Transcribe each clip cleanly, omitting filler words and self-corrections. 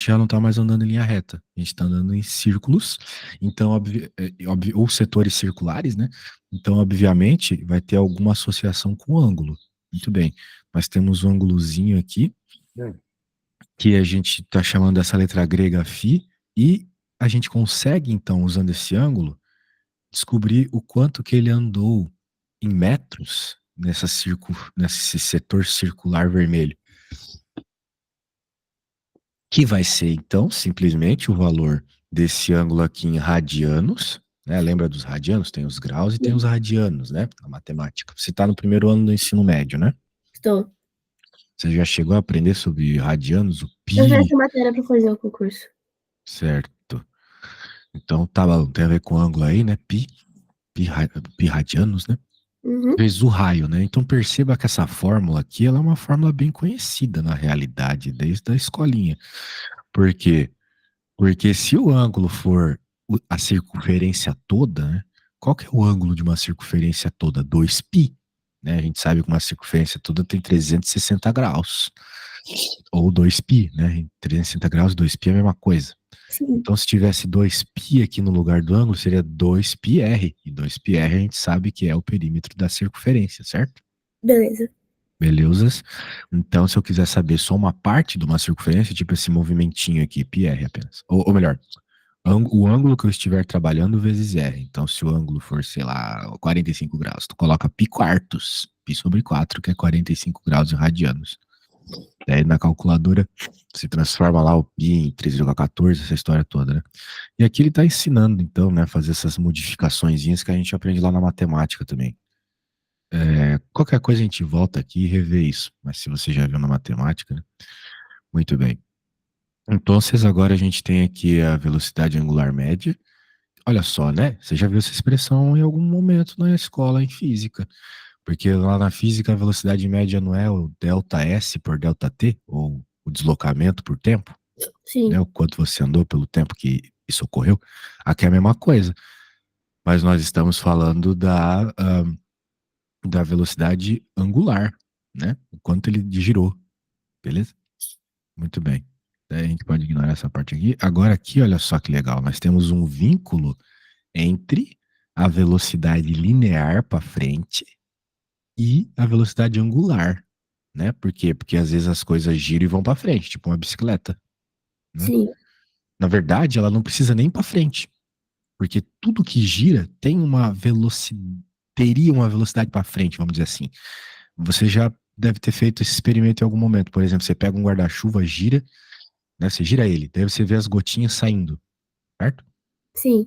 já não está mais andando em linha reta, a gente está andando em círculos, então, ou setores circulares, né? Então, obviamente, vai ter alguma associação com o ângulo. Muito bem, nós temos um ângulozinho aqui, que a gente está chamando essa letra grega φ, e a gente consegue, então, usando esse ângulo, descobrir o quanto que ele andou em metros nesse setor circular vermelho, que vai ser, então, simplesmente o valor desse ângulo aqui em radianos, né? Lembra dos radianos? Tem os graus e tem os Sim, radianos, né? Na matemática. Você está no primeiro ano do ensino médio, né? estou. Você já chegou a aprender sobre radianos, o Eu vi pi, essa matéria para fazer o concurso. certo? Então, tá bom, tem a ver com ângulo aí, né? Pi, pi radianos, né? Uhum. Vezes o raio, né? Então perceba que essa fórmula aqui, ela é uma fórmula bem conhecida na realidade, desde a escolinha. Por quê? Porque se o ângulo for a circunferência toda, né? Qual que é o ângulo de uma circunferência toda? 2π, né? A gente sabe que uma circunferência toda tem 360 graus. Ou 2π, né? 360 graus e 2π é a mesma coisa. Sim, Então, se tivesse 2π aqui no lugar do ângulo, seria 2πr. E 2πr a gente sabe que é o perímetro da circunferência, certo? beleza. Belezas. Então, se eu quiser saber só uma parte de uma circunferência, tipo esse movimentinho aqui, πr apenas. Ou melhor, o ângulo que eu estiver trabalhando vezes r. Então, se o ângulo for, sei lá, 45 graus, tu coloca π quartos, π sobre 4, que é 45 graus em radianos. Daí na calculadora se transforma lá o π em 3,14, essa história toda, né? E aqui ele está ensinando, então, né, a fazer essas modificaçõezinhas que a gente aprende lá na matemática também. Qualquer coisa a gente volta aqui e revê isso. Mas se você já viu na matemática, né? Muito bem. Então, agora a gente tem aqui a velocidade angular média. Olha só, né? Você já viu essa expressão em algum momento na escola em física. Porque lá na física a velocidade média não é o delta S por delta T, ou o deslocamento por tempo, né? Sim, O quanto você andou pelo tempo que isso ocorreu. Aqui é a mesma coisa. Mas nós estamos falando da velocidade angular, né? O quanto ele girou, beleza? Muito bem. Daí a gente pode ignorar essa parte aqui. Agora aqui, olha só que legal, nós temos um vínculo entre a velocidade linear para frente e a velocidade angular, né? Por quê? Porque às vezes as coisas giram e vão para frente, tipo uma bicicleta, né? sim, Na verdade, ela não precisa nem para frente, porque tudo que gira tem uma velocidade, teria uma velocidade para frente, vamos dizer assim. Você já deve ter feito esse experimento em algum momento. Por exemplo, você pega um guarda-chuva, gira, né? Você gira ele, daí você vê as gotinhas saindo, certo? sim,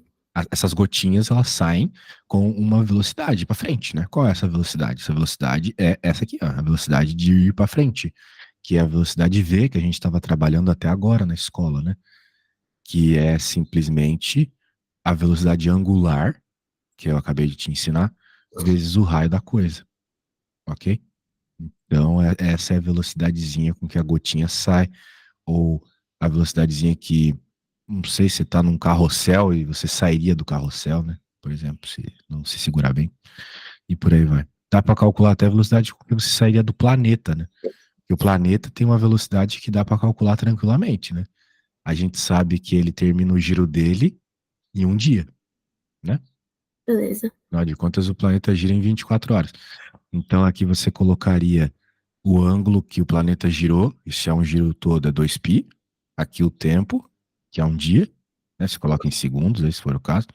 Essas gotinhas, elas saem com uma velocidade para frente, né? Qual é essa velocidade? Essa velocidade é essa aqui, ó, a velocidade de ir para frente, que é a velocidade V que a gente estava trabalhando até agora na escola, né? Que é simplesmente a velocidade angular, que eu acabei de te ensinar, vezes o raio da coisa, ok? Então, essa é a velocidadezinha com que a gotinha sai, ou a velocidadezinha que, não sei se você tá num carrossel e você sairia do carrossel, né? Por exemplo, se não se segurar bem, e por aí vai. Dá para calcular até a velocidade com que você sairia do planeta, né? Porque o planeta tem uma velocidade que dá para calcular tranquilamente, né? A gente sabe que ele termina o giro dele em um dia, né? beleza. Afinal de contas, o planeta gira em 24 horas. Então, aqui você colocaria o ângulo que o planeta girou, e se é um giro todo é 2π. Aqui o tempo, que é um dia, né? Você coloca em segundos, aí, se for o caso.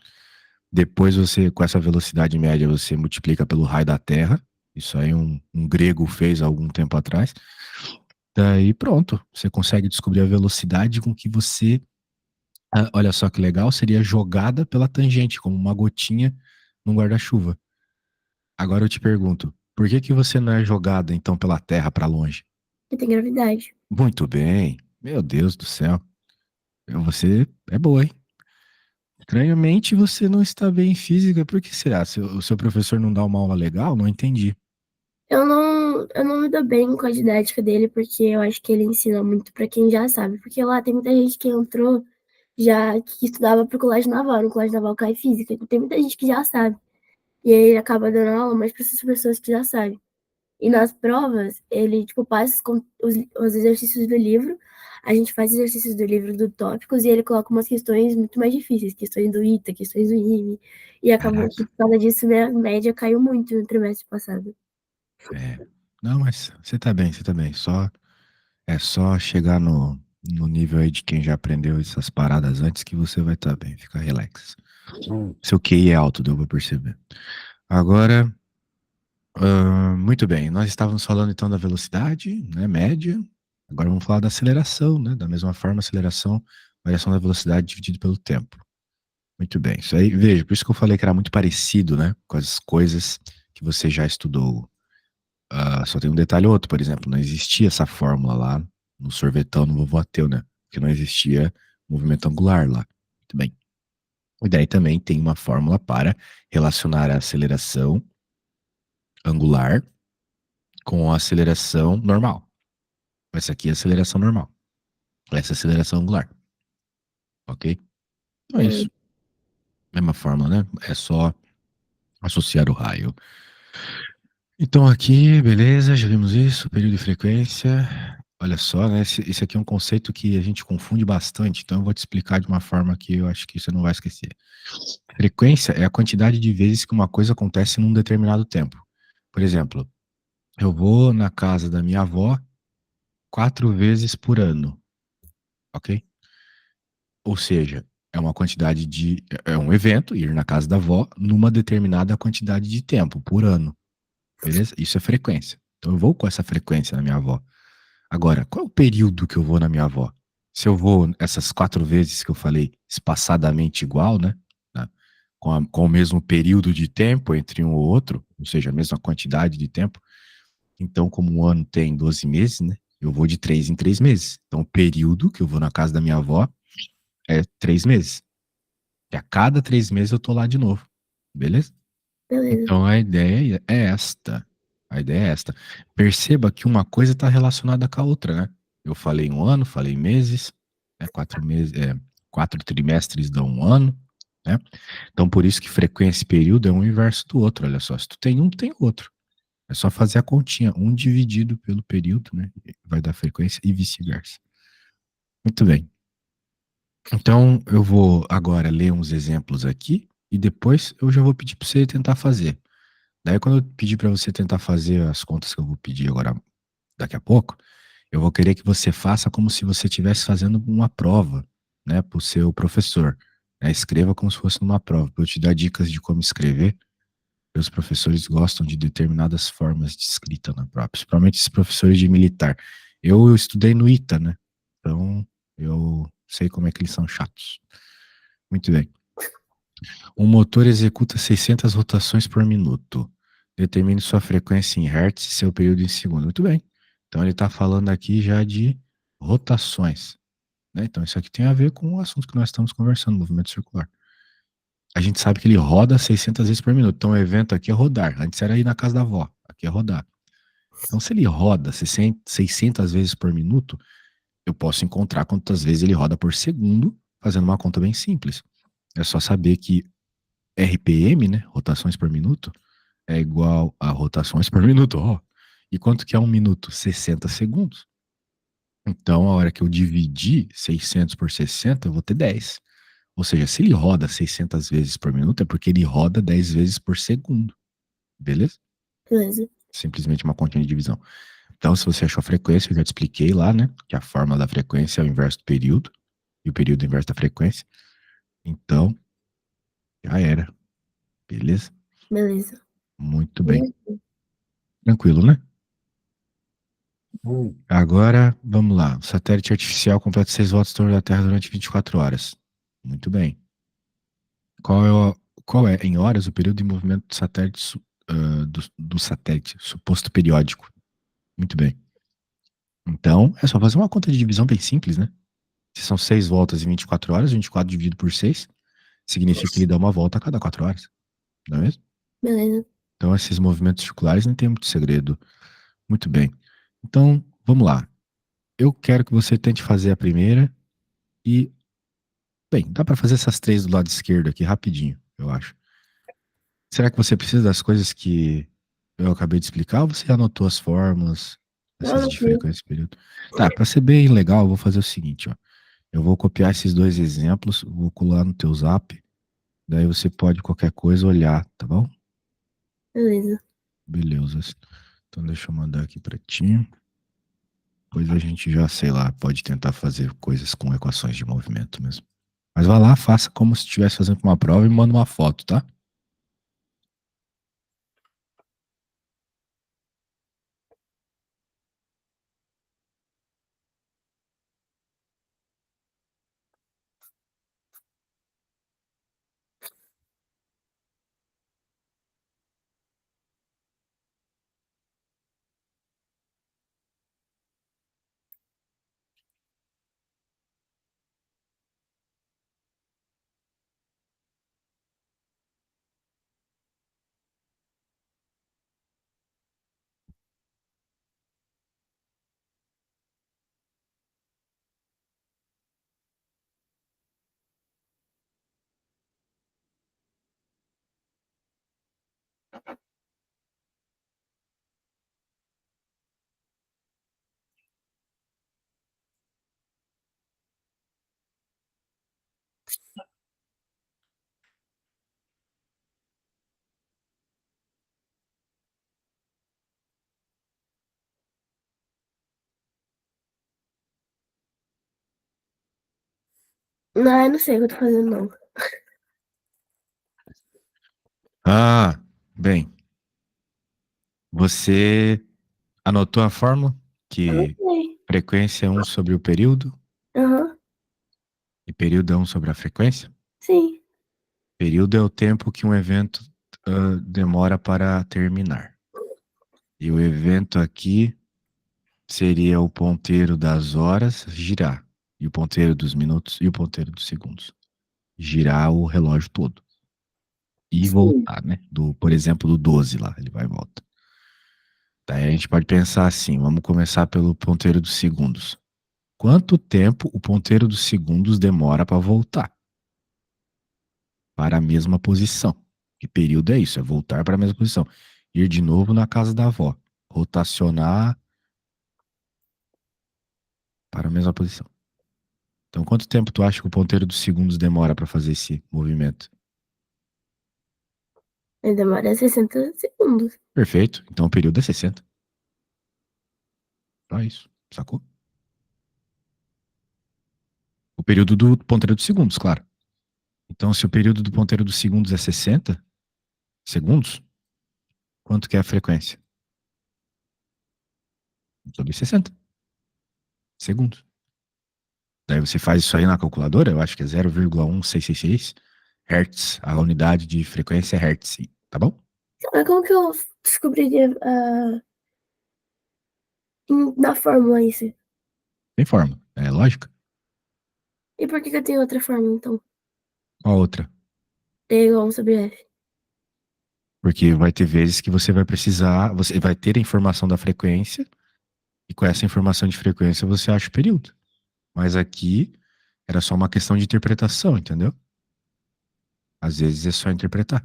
Depois você, com essa velocidade média, você multiplica pelo raio da Terra. Isso aí um grego fez há algum tempo atrás. Daí pronto, você consegue descobrir a velocidade com que você, olha só que legal, seria jogada pela tangente, como uma gotinha num guarda-chuva. Agora eu te pergunto, por que que você não é jogada então pela Terra para longe? E tem gravidade. Muito bem. Meu Deus do céu. Você é boa, hein? Estranhamente você não está bem em física. Por que será? O seu professor não dá uma aula legal? Não entendi. Eu não me dou bem com a didática dele, porque eu acho que ele ensina muito pra quem já sabe. Porque lá tem muita gente que entrou já que estudava pro colégio naval, no colégio naval cai física. Então tem muita gente que já sabe. E aí ele acaba dando aula, mas para essas pessoas que já sabem. E nas provas, ele, tipo, passa os exercícios do livro, a gente faz exercícios do livro do Tópicos e ele coloca umas questões muito mais difíceis, questões do ITA, questões do IME, e acabou que Caraca. por causa disso minha média caiu muito no trimestre passado. É. Não, mas você tá bem, você tá bem. É só chegar no nível aí de quem já aprendeu essas paradas antes que você vai estar bem. Fica relax. Seu QI é alto, deu pra perceber. Agora, muito bem. Nós estávamos falando então da velocidade, né, média. Agora vamos falar da aceleração, né? Da mesma forma, aceleração, variação da velocidade dividido pelo tempo. Muito bem. Isso aí, veja, por isso que eu falei que era muito parecido, né? Com as coisas que você já estudou. Só tem um detalhe ou outro, por exemplo, não existia essa fórmula lá no sorvetão, no vovô Ateu, né? Porque não existia movimento angular lá. Muito bem. E daí também tem uma fórmula para relacionar a aceleração angular com a aceleração normal. Essa aqui é a aceleração normal. Essa é a aceleração angular. Ok? Então é isso. Beleza, Mesma fórmula, né? É só associar o raio. Então aqui, beleza, já vimos isso, período e frequência. Olha só, né? Esse aqui é um conceito que a gente confunde bastante, então eu vou te explicar de uma forma que eu acho que você não vai esquecer. Frequência é a quantidade de vezes que uma coisa acontece num determinado tempo. Por exemplo, eu vou na casa da minha avó 4 vezes por ano, ok? Ou seja, é uma quantidade de. É um evento, ir na casa da avó, numa determinada quantidade de tempo, por ano. Beleza? Isso é frequência. Então eu vou com essa frequência na minha avó. Agora, qual é o período que eu vou na minha avó? Se eu vou essas 4 vezes que eu falei, espaçadamente igual, né? Né, com o mesmo período de tempo entre um ou outro, ou seja, a mesma quantidade de tempo. Então, como um ano tem 12 meses, né? Eu vou de 3 em 3 meses. Então, o período que eu vou na casa da minha avó é 3 meses. E a cada 3 meses eu tô lá de novo. Beleza? beleza. Então a ideia é esta. A ideia é esta. Perceba que uma coisa está relacionada com a outra, né? Eu falei um ano, falei meses, né? 4 meses, 4 trimestres dão um ano, né? Então por isso que frequência e período é um inverso do outro. Olha só, se tu tem um, tu tem outro. É só fazer a continha, um dividido pelo período, né? Vai dar frequência e vice-versa. Muito bem. Então eu vou agora ler uns exemplos aqui e depois eu já vou pedir para você tentar fazer. Daí, quando eu pedir para você tentar fazer as contas que eu vou pedir agora, daqui a pouco, eu vou querer que você faça como se você estivesse fazendo uma prova, né, para o seu professor. Né? Escreva como se fosse numa prova, para eu te dar dicas de como escrever. Os professores gostam de determinadas formas de escrita na prova, principalmente esses professores de militar. Eu estudei no ITA, né? Então, eu sei como é que eles são chatos. Muito bem. Um motor executa 600 rotações por minuto. Determine sua frequência em hertz e seu período em segundo. Muito bem. Então ele está falando aqui já de rotações. Né? Então isso aqui tem a ver com o assunto que nós estamos conversando, movimento circular. A gente sabe que ele roda 600 vezes por minuto. Então o evento aqui é rodar. Antes era ir na casa da avó. Aqui é rodar. Então se ele roda 600 vezes por minuto, eu posso encontrar quantas vezes ele roda por segundo, fazendo uma conta bem simples. É só saber que RPM, né, rotações por minuto, é igual a rotações por minuto, ó. E quanto que é um minuto? 60 segundos. Então, a hora que eu dividir 600 por 60, eu vou ter 10. Ou seja, se ele roda 600 vezes por minuto, é porque ele roda 10 vezes por segundo. Beleza? Beleza. Simplesmente uma continha de divisão. Então, se você achou a frequência, eu já te expliquei lá, né? Que a fórmula da frequência é o inverso do período. E o período é o inverso da frequência. Então, já era. Beleza? Beleza. Muito bem. E Tranquilo, né? Agora, vamos lá. O satélite artificial completa 6 voltas em torno da Terra durante 24 horas. Muito bem. Qual é, qual é, em horas, o período de movimento do satélite, do satélite suposto periódico? Muito bem. Então, é só fazer uma conta de divisão bem simples, né? Se são 6 voltas em 24 horas, 24 dividido por 6 significa que ele dá uma volta a cada 4 horas. Não é mesmo? beleza. Então, esses movimentos circulares não tem muito segredo. Muito bem. Então, vamos lá. Eu quero que você tente fazer a primeira e, bem, dá para fazer essas três do lado esquerdo aqui rapidinho, eu acho. Será que você precisa das coisas que eu acabei de explicar ou você anotou as fórmulas? Não, essas não sei. frequências de período. Tá, para ser bem legal, eu vou fazer o seguinte, ó. Eu vou copiar esses dois exemplos, vou colar no teu Zap, daí você pode qualquer coisa olhar, tá bom? Beleza. Beleza. Então deixa eu mandar aqui para ti. Depois a gente já, sei lá, pode tentar fazer coisas com equações de movimento mesmo. Mas vai lá, faça como se estivesse fazendo uma prova e manda uma foto, tá? Não, eu não sei o que eu tô fazendo, não. Ah, bem, você anotou a fórmula? Eu não Que sei. frequência é 1 sobre o período Aham, e período é 1 sobre a frequência? sim. Período é o tempo que um evento demora para terminar. E o evento aqui seria o ponteiro das horas girar, e o ponteiro dos minutos e o ponteiro dos segundos. Girar o relógio todo. E Sim. voltar, né? Por exemplo, do 12 lá, ele vai e volta. Daí a gente pode pensar assim, vamos começar pelo ponteiro dos segundos. Quanto tempo o ponteiro dos segundos demora para voltar para a mesma posição? Que período é isso? É voltar para a mesma posição. Ir de novo na casa da avó. Rotacionar para a mesma posição. Então, quanto tempo tu acha que o ponteiro dos segundos demora para fazer esse movimento? Ele demora 60 segundos. Perfeito. Então, o período é 60. Só isso. Sacou? O período do ponteiro dos segundos, claro. Então, se o período do ponteiro dos segundos é 60 segundos, quanto que é a frequência? Sobre 60 segundos. Daí você faz isso aí na calculadora, eu acho que é 0,1666 Hertz. A unidade de frequência é Hertz, tá bom? Mas como que eu descobriria na fórmula isso? Tem forma. É lógica. E por que que eu tenho outra fórmula, então? Qual a outra? T igual a 1 sobre F. Porque vai ter vezes que você vai precisar, você vai ter a informação da frequência, e com essa informação de frequência você acha o período. Mas aqui era só uma questão de interpretação, entendeu? Às vezes é só interpretar.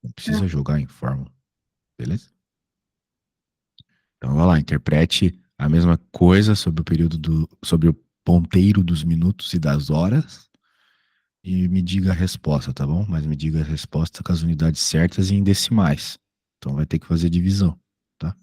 Não Ah, precisa jogar em fórmula, beleza? Então vai lá, interprete a mesma coisa sobre o sobre o ponteiro dos minutos e das horas e me diga a resposta, tá bom? Mas me diga a resposta com as unidades certas e em decimais. Então vai ter que fazer divisão, tá?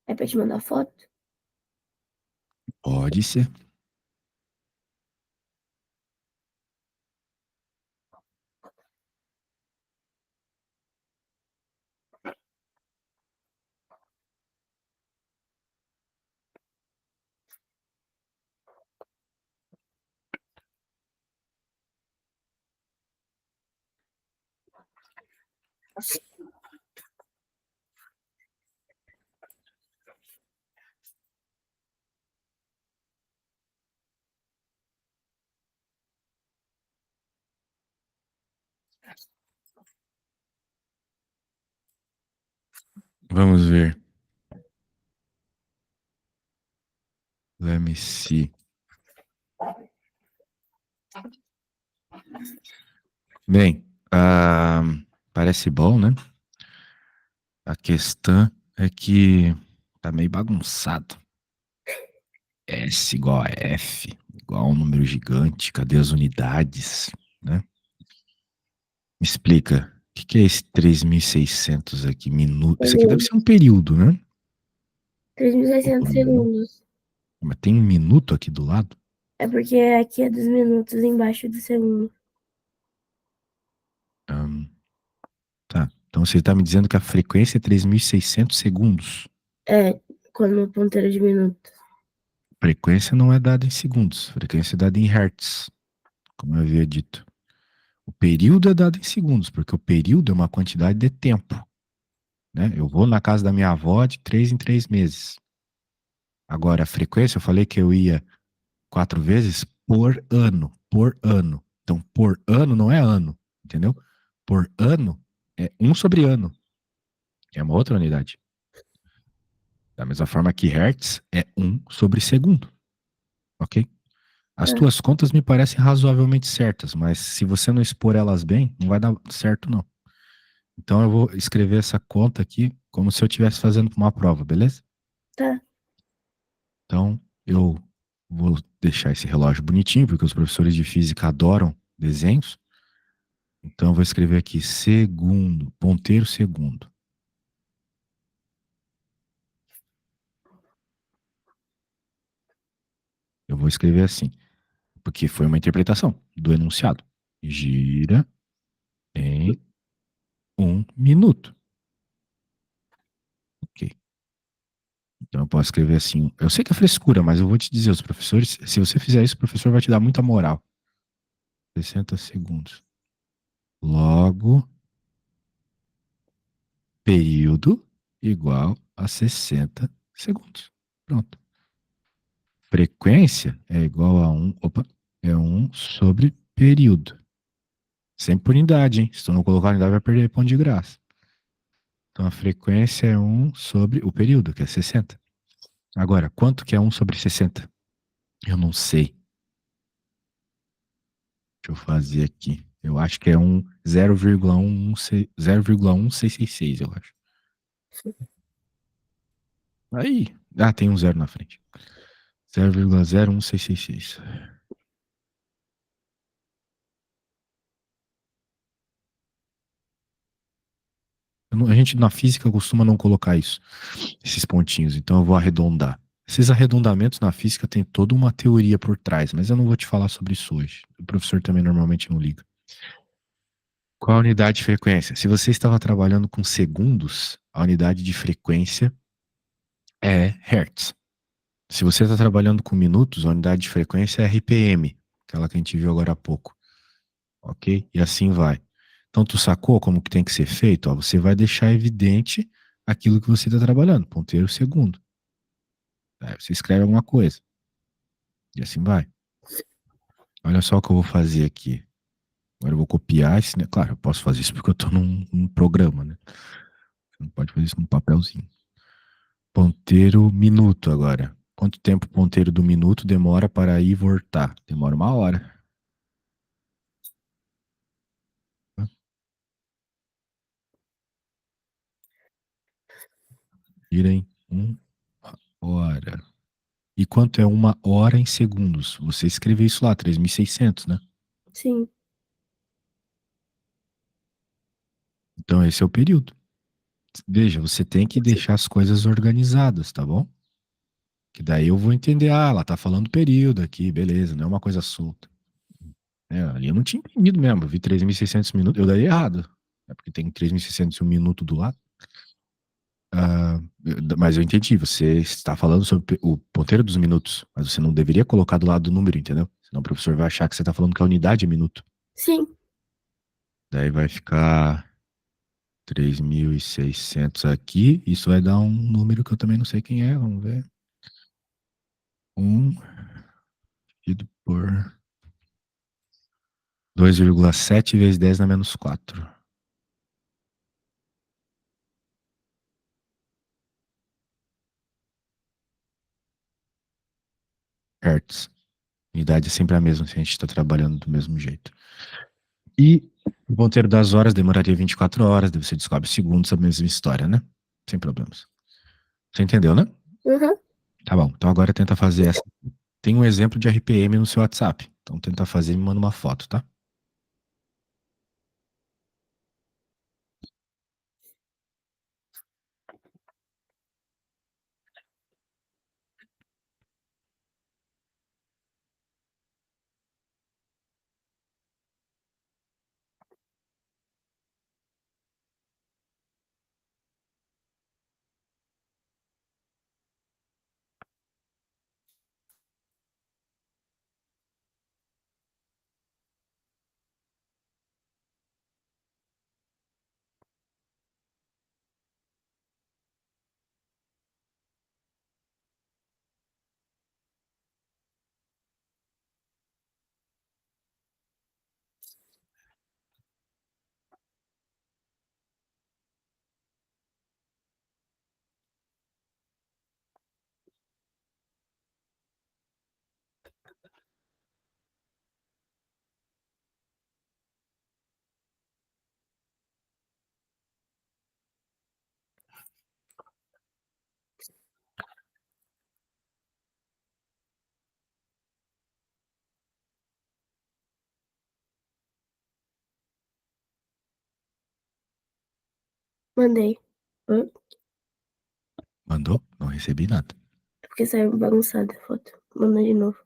é pra te mandar foto? Pode ser. Vamos ver. Let me see. Bem, parece bom, né? A questão é que tá meio bagunçado. S igual a F, igual a um número gigante, cadê as unidades, né? Me explica, o que é esse 3.600 aqui, minuto? Isso aqui deve ser um período, né? 3.600 segundos. Mas tem um minuto aqui do lado? É porque aqui é dos minutos embaixo do segundo. Tá, então você tá me dizendo que a frequência é 3.600 segundos. É, quando o ponteiro de minutos. Frequência não é dada em segundos, frequência é dada em hertz, como eu havia dito. O período é dado em segundos, porque o período é uma quantidade de tempo, né? Eu vou na casa da minha avó de 3 em 3 meses. Agora, a frequência, eu falei que eu ia 4 vezes por ano, por ano. Então, por ano não é ano, entendeu? Por ano é 1 sobre ano, é uma outra unidade. Da mesma forma que hertz é 1 sobre segundo, ok? As Tá, tuas contas me parecem razoavelmente certas, mas se você não expor elas bem, não vai dar certo, não. Então eu vou escrever essa conta aqui como se eu estivesse fazendo uma prova, beleza? tá, Então eu vou deixar esse relógio bonitinho, porque os professores de física adoram desenhos. Então eu vou escrever aqui segundo, ponteiro segundo. Eu vou escrever assim, porque foi uma interpretação do enunciado. Gira em 1 minuto. Ok. Então eu posso escrever assim. Eu sei que é frescura, mas eu vou te dizer, os professores, se você fizer isso, o professor vai te dar muita moral. 60 segundos. Logo, período igual a 60 segundos. Pronto. Frequência é igual a 1, opa, é 1 sobre período. Sempre por unidade, hein? Se tu não colocar unidade, vai perder ponto de graça. Então a frequência é 1 sobre o período, que é 60. Agora, quanto que é 1 sobre 60? Eu não sei. Deixa eu fazer aqui. Eu acho que é 0,1666, eu acho. Aí. Ah, tem um zero na frente. 0,01666. A gente na física costuma não colocar isso, esses pontinhos, então eu vou arredondar. Esses arredondamentos na física tem toda uma teoria por trás, mas eu não vou te falar sobre isso hoje. O professor também normalmente não liga. Qual a unidade de frequência? Se você estava trabalhando com segundos, a unidade de frequência é hertz. Se você está trabalhando com minutos, a unidade de frequência é RPM, aquela que a gente viu agora há pouco. Ok? E assim vai. Então, tu sacou como que tem que ser feito? Ó, você vai deixar evidente aquilo que você está trabalhando, ponteiro segundo. Aí você escreve alguma coisa. E assim vai. Olha só o que eu vou fazer aqui. Agora eu vou copiar esse, né? Claro, eu posso fazer isso porque eu estou num programa, né? Você não pode fazer isso num papelzinho. Ponteiro minuto agora. Quanto tempo o ponteiro do minuto demora para ir e voltar? Demora 1 hora. Gira em 1 hora. E quanto é 1 hora em segundos? Você escreveu isso lá, 3.600, né? sim. Então esse é o período. Veja, você tem que deixar as coisas organizadas, tá bom? Que daí eu vou entender, ah, ela tá falando período aqui, beleza, não é uma coisa solta. É, ali eu não tinha entendido mesmo, eu vi 3.600 minutos, eu daria errado. É porque tem 3.600 e um minuto do lado. Mas eu entendi, você está falando sobre o ponteiro dos minutos, mas você não deveria colocar do lado do número, entendeu? Senão o professor vai achar que você está falando que a unidade é minuto. Sim. Daí vai ficar 3.600 aqui. Isso vai dar um número que eu também não sei quem é. Vamos ver. 1 dividido por 2,7 vezes 10 na menos 4 hertz. Unidade é sempre a mesma, se a gente está trabalhando do mesmo jeito. E o ponteiro das horas demoraria 24 horas, daí você descobre segundos, a mesma história, né? Sem problemas. Você entendeu, né? Uhum. Tá bom, então agora tenta fazer essa. Tem um exemplo de RPM no seu WhatsApp. Então tenta fazer e me manda uma foto, tá? Mandei. Hã? Mandou? Não recebi nada. É porque saiu bagunçada a foto. Manda de novo.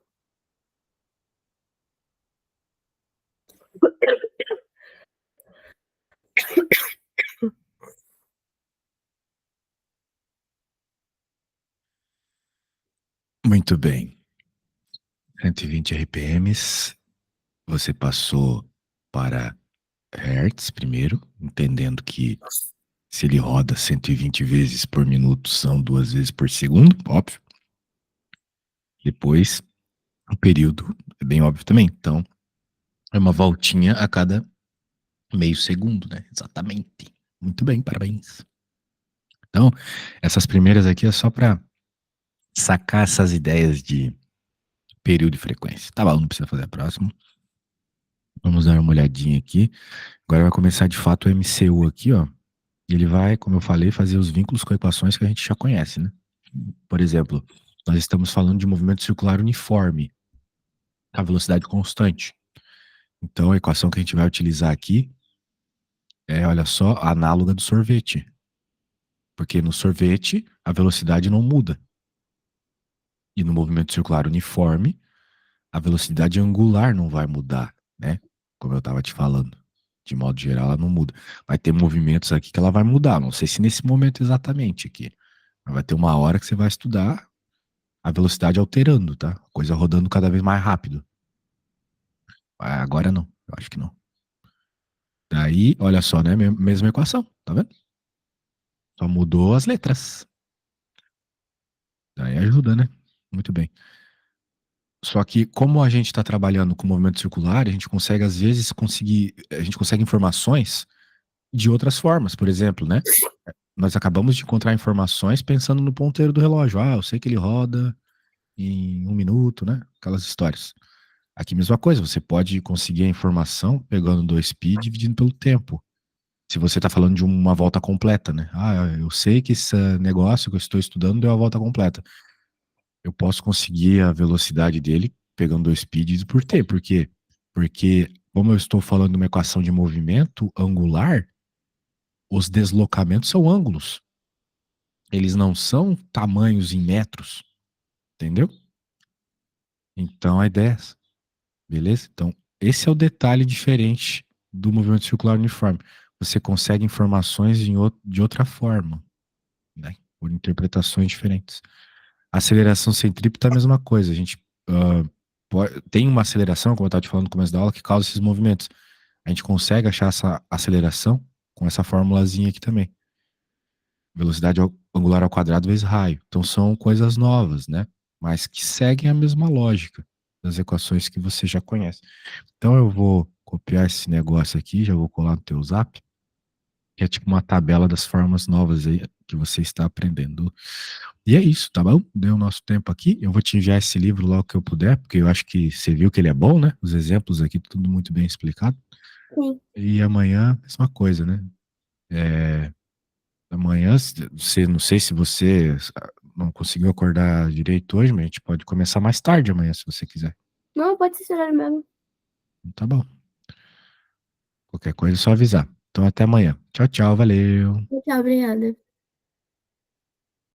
Muito bem. 120 RPMs. Você passou para hertz primeiro, entendendo que se ele roda 120 vezes por minuto, são 2 vezes por segundo, óbvio. Depois, o período é bem óbvio também. Então, é uma voltinha a cada meio segundo, né? Exatamente. Muito bem, parabéns. Então, essas primeiras aqui é só para sacar essas ideias de período e frequência. Tá bom, não precisa fazer a próxima. Vamos dar uma olhadinha aqui. Agora vai começar de fato o MCU aqui, ó. Ele vai, como eu falei, fazer os vínculos com equações que a gente já conhece, né? Por exemplo, nós estamos falando de movimento circular uniforme, a velocidade constante. Então, a equação que a gente vai utilizar aqui é, olha só, a análoga do sorvete. Porque no sorvete, a velocidade não muda. E no movimento circular uniforme, a velocidade angular não vai mudar, né? Como eu estava te falando. De modo geral, ela não muda. Vai ter movimentos aqui que ela vai mudar. Não sei se nesse momento exatamente aqui. Mas vai ter uma hora que você vai estudar a velocidade alterando, tá? Coisa rodando cada vez mais rápido. Agora não. Eu acho que não. Daí, olha só, né? Mesma equação, tá vendo? Só mudou as letras. Daí ajuda, né? Muito bem. Só que como a gente está trabalhando com movimento circular, a gente consegue às vezes a gente consegue informações de outras formas. Por exemplo, né? Nós acabamos de encontrar informações pensando no ponteiro do relógio. Ah, eu sei que ele roda em 1 minuto, né? Aquelas histórias. Aqui mesma coisa, você pode conseguir a informação pegando 2π e dividindo pelo tempo. Se você está falando de uma volta completa, né? Ah, eu sei que esse negócio que eu estou estudando deu a volta completa. Eu posso conseguir a velocidade dele pegando 2π dividido por t. Por quê? Porque, como eu estou falando de uma equação de movimento angular, os deslocamentos são ângulos. Eles não são tamanhos em metros, entendeu? Então a ideia é essa, beleza? Então, esse é o detalhe diferente do movimento circular uniforme. Você consegue informações de outra forma, né? Por interpretações diferentes. A aceleração centrípeta é a mesma coisa. A gente tem uma aceleração, como eu estava te falando no começo da aula, que causa esses movimentos. A gente consegue achar essa aceleração com essa formulazinha aqui também. Velocidade angular ao quadrado vezes raio. Então são coisas novas, né? Mas que seguem a mesma lógica das equações que você já conhece. Então eu vou copiar esse negócio aqui, já vou colar no teu Zap, que é tipo uma tabela das formas novas aí que você está aprendendo. E é isso, tá bom? Deu o nosso tempo aqui. Eu vou te enviar esse livro logo que eu puder, porque eu acho que você viu que ele é bom, né? Os exemplos aqui, tudo muito bem explicado. Sim. E amanhã, mesma coisa, né? Amanhã, você, não sei se você não conseguiu acordar direito hoje, mas a gente pode começar mais tarde amanhã, se você quiser. Não, pode ser esse horário mesmo. Tá bom. Qualquer coisa é só avisar. Então até amanhã. Tchau, tchau, valeu. Tchau, obrigada.